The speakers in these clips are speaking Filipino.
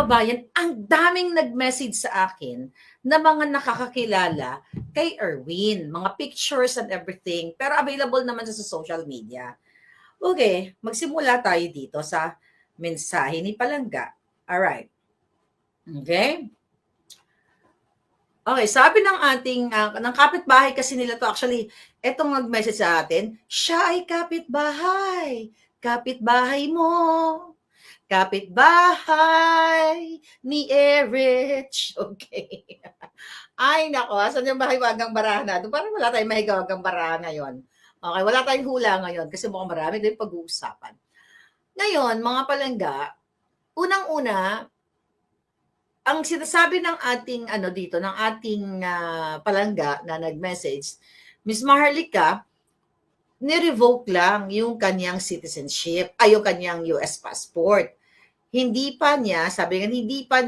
kababayan, ang daming nag-message sa akin na mga nakakakilala kay Erwin. Mga pictures and everything. Pero available naman siya sa social media. Okay, magsimula tayo dito sa mensahe ni Palangga. Alright. Okay? Okay, sabi ng ating, ng kapitbahay kasi nila to, actually, etong nag-message sa atin, siya ay kapitbahay. Kapitbahay mo. Kapitbahay ni Erich. Okay. Ay, nako. Asan yung mahiwagang baraha na? Parang wala tayong mahiwagang baraha ngayon. Okay, wala tayong hula ngayon kasi mukhang marami din pag-uusapan. Ngayon, mga palangga, unang-una, ang sinasabi ng ating dito ng ating palangga na nag-message, Miss Maharlika, ni-revoke lang yung kanyang citizenship, ay yung kanyang US passport. Hindi pa niya, sabi nga hindi pa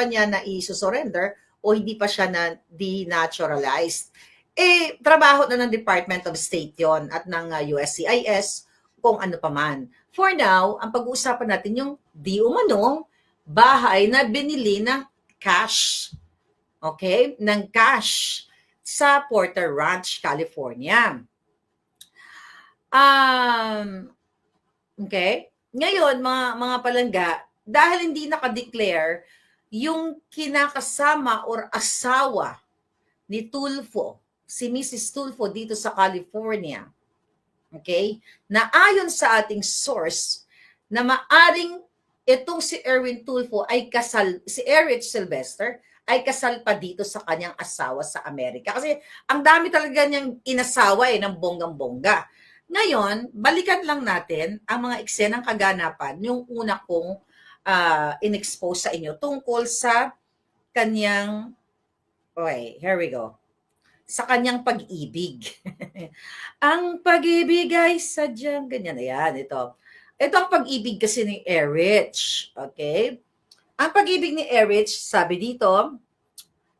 niya na i-surrender o hindi pa siya na denaturalized. Eh trabaho na ng Department of State 'yon at ng USCIS kung ano pa man. For now, ang pag-uusapan natin yung di umanong bahay na binili ng cash. Okay? Ng cash sa Porter Ranch, California. Okay? Ngayon, mga palangga, dahil hindi naka-declare yung kinakasama or asawa ni Tulfo, si Mrs. Tulfo dito sa California. Okay? Na ayon sa ating source, na maaring itong si Erwin Tulfo ay kasal, si Erich Sylvester ay kasal pa dito sa kanyang asawa sa Amerika. Kasi ang dami talaga niyang inasawa ng bonggang-bongga. Ngayon, balikan lang natin ang mga eksenang kaganapan yung una kong in-expose sa inyo tungkol sa kanyang, okay, here we go. Sa kanyang pag-ibig. Ang pag-ibig ay sadyang ganyan. Ayan, ito. Ito ang pag-ibig kasi ni Erich. Okay? Ang pag-ibig ni Erich, sabi dito,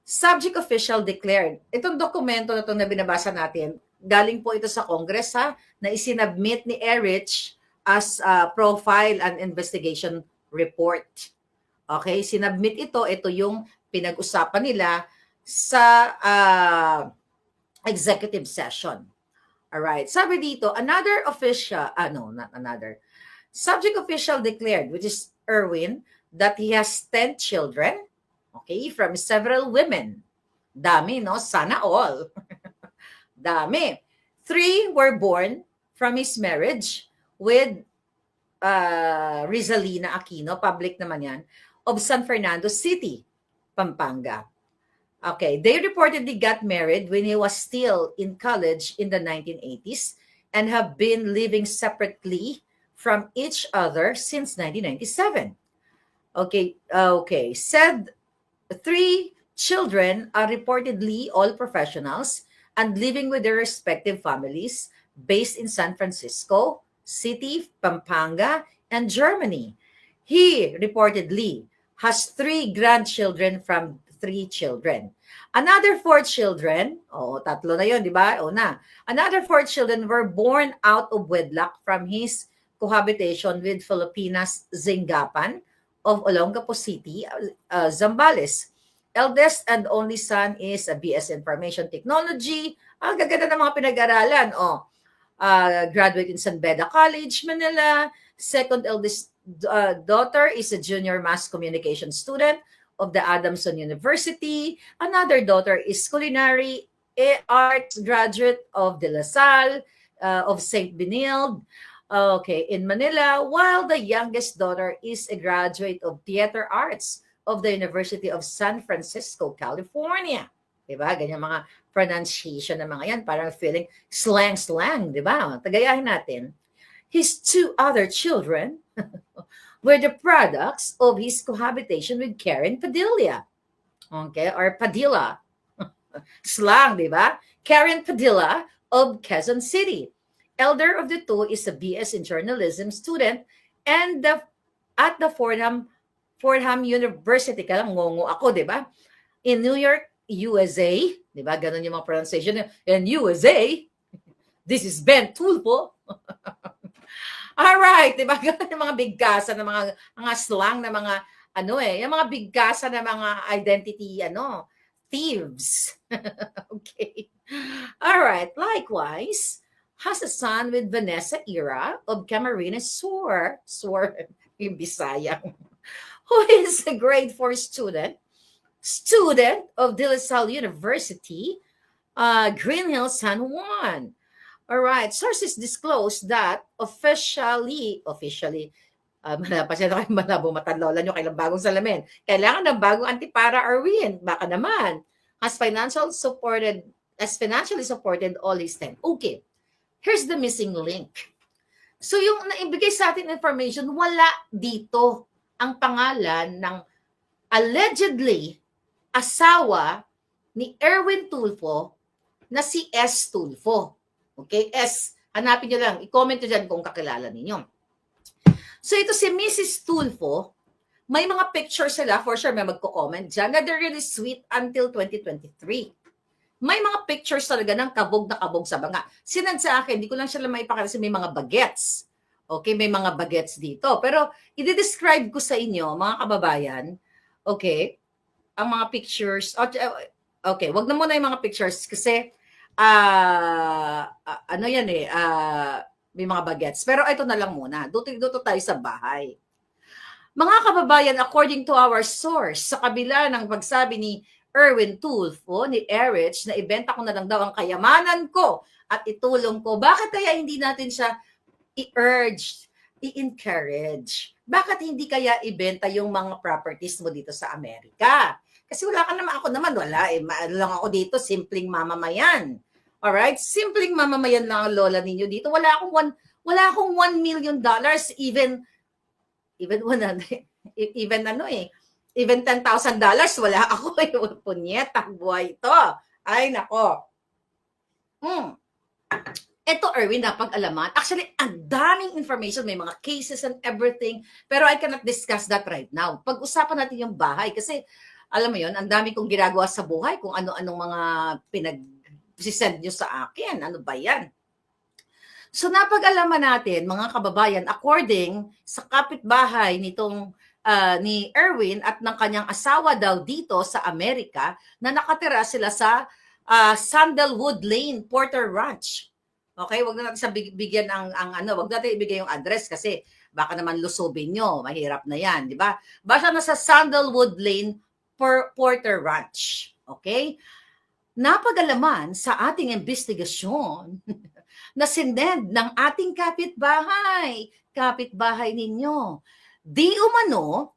subject official declared. Itong dokumento na itong na binabasa natin, galing po ito sa Congress na isinabmit ni Erich as profile and investigation report. Okay? Sinabmit ito yung pinag-usapan nila sa executive session. Alright. Sabi dito, another official, not another, subject official declared, which is Erwin, that he has 10 children, okay, from several women. Dami, no? Sana all. Dami. 3 were born from his marriage with Rizalina Aquino, public naman yan, of San Fernando City, Pampanga. Okay, they reportedly got married when he was still in college in the 1980s and have been living separately from each other since 1997. Okay. Said 3 children are reportedly all professionals and living with their respective families based in San Francisco City, Pampanga, and Germany. He reportedly has 3 grandchildren from 3 children. Another 4 children, tatlo na yun, di ba? Another 4 children were born out of wedlock from his cohabitation with Filipinas Zingapan of Olongapo City, Zambales. Eldest and only son is a BS Information Technology. Ang gaganda ng mga pinag-aralan. Graduate in San Beda College, Manila. Second eldest daughter is a junior mass communication student of the Adamson University. Another daughter is culinary arts graduate of De La Salle, of St. Benilde, in Manila, while the youngest daughter is a graduate of theater arts of the University of San Francisco, California. Diba? Ganyan mga pronunciation ng mga yan, parang feeling slang, diba? Tagayahin natin. His 2 other children were the products of his cohabitation with Karen Padilla. Okay, or Padilla. Slang, di ba? Karen Padilla of Quezon City. Elder of the 2 is a BS in journalism student and at the Fordham University. Kaya ngongo ako, di ba? In New York, USA. Di ba? Ganon yung mga pronunciation. In USA, this is Ben Tulfo. Alright, di ba? Ganun yung mga bigkasan ng mga slang na mga ano yung mga bigkasa na mga identity, thieves. Okay. All right. Likewise, has a son with Vanessa Ira of Camarines Sur, yung Bisaya, who is a grade 4 student of De La Salle University, Green Hills, San Juan. All right. Sources disclose that officially, pasensya kayo, malabo matalola nyo, kailang bagong salamin. Kailangan ng bagong antipara, Arwin. Baka naman. As financially supported all his 10. Okay. Here's the missing link. So yung naibigay sa atin information, wala dito ang pangalan ng allegedly asawa ni Erwin Tulfo na si S. Tulfo. Okay? S. Hanapin nyo lang. I-comment nyo dyan kung kakilala ninyo. So ito si Mrs. Tulfo, may mga pictures sila, for sure may magko-comment dyan, na they're really sweet until 2023. May mga pictures talaga ng kabog na kabog sa banga. Sinad sa akin, hindi ko lang siya maipakita kasi may mga bagets. Okay, may mga bagets dito. Pero i-describe ko sa inyo, mga kababayan, okay, ang mga pictures. Okay, wag na muna yung mga pictures kasi ano yan may mga bagets. Pero ito na lang muna. Dito tayo sa bahay. Mga kababayan, according to our source, sa kabila ng pagsabi ni Erwin Tulfo, ni Erich, na ibenta ko na lang daw ang kayamanan ko at itulong ko, bakit kaya hindi natin siya i-urge, i-encourage? Bakit hindi kaya ibenta yung mga properties mo dito sa Amerika? Kasi wala ka naman, ako naman, wala. Ano lang ako dito, simpleng mamamayan. Alright? Simpleng mamamayan lang ang lola ninyo dito. Wala akong $1 million, even even $10,000 wala ako. Punyetang buhay ito. Ay, nako. Ito, Erwin, napag-alaman. Actually, ang daming information, may mga cases and everything, pero I cannot discuss that right now. Pag-usapan natin yung bahay kasi, alam mo yon, ang dami kong ginagawa sa buhay, kung ano-anong mga send nyo sa akin. Ano ba yan? So napag-alaman natin, mga kababayan, according sa kapitbahay nitong ni Erwin at ng kanyang asawa daw dito sa Amerika, na nakatira sila sa Sandalwood Lane, Porter Ranch. Okay, wag na natin sa bigyan wag natin ibigay yung address kasi baka naman lusubin nyo, mahirap na yan, di ba? Basta nasa Sandalwood Lane, Porter Ranch. Okay? Napag-alaman sa ating investigasyon na sinend ng ating kapitbahay ninyo. Di umano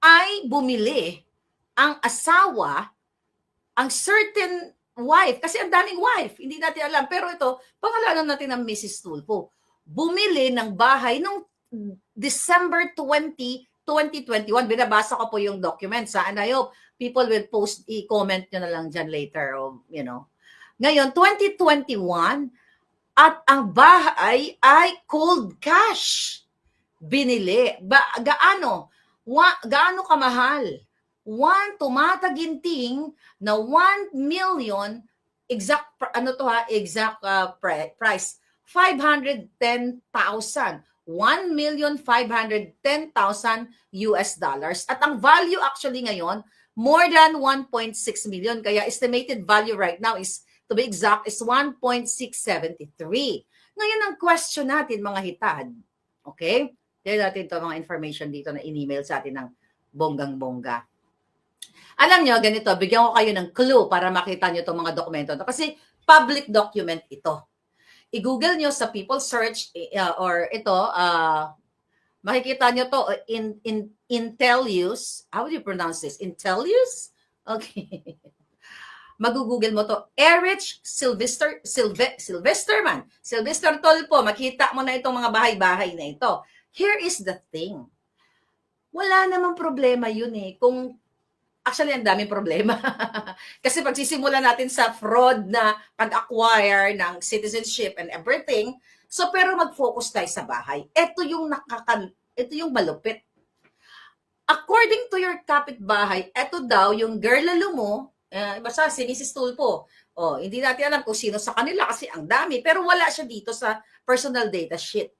ay bumili ang asawa, ang certain wife, kasi ang daming wife, hindi natin alam. Pero ito, pangalanan natin ng Mrs. Tulfo. Bumili ng bahay noong December 20, 2021. Binabasa ko po yung documents. And I hope people will post, i-comment nyo na lang dyan later. Ngayon, 2021, at ang bahay ay cold cash. Binili. Gaano kamahal? Tumataginting na 1 million, exact price, 510,000. $1,510,000 US. At ang value actually ngayon, more than 1.6 million. Kaya estimated value right now is, to be exact, is 1.673. Ngayon ang question natin, mga hitad, okay? Kaya natin ito mga information dito na in-email sa atin ng bonggang-bongga. Alam nyo, ganito, bigyan ko kayo ng clue para makita nyo itong mga dokumento. Kasi public document ito. I-google nyo sa people search or ito, makikita nyo to in Intellius. How do you pronounce this? Intellius? Okay. Mag-google mo to. Erich Sylvester Tulfo. Makita mo na itong mga bahay-bahay na ito. Here is the thing. Wala namang problema yun actually, ang daming problema. Kasi pagsisimula natin sa fraud na pag-acquire ng citizenship and everything, so pero mag-focus tayo sa bahay. Ito yung malupit. According to your kapitbahay, ito daw yung girlalo mo, basta si Mrs. Tulfo. Hindi natin alam kung sino sa kanila kasi ang dami, pero wala siya dito sa personal data sheet.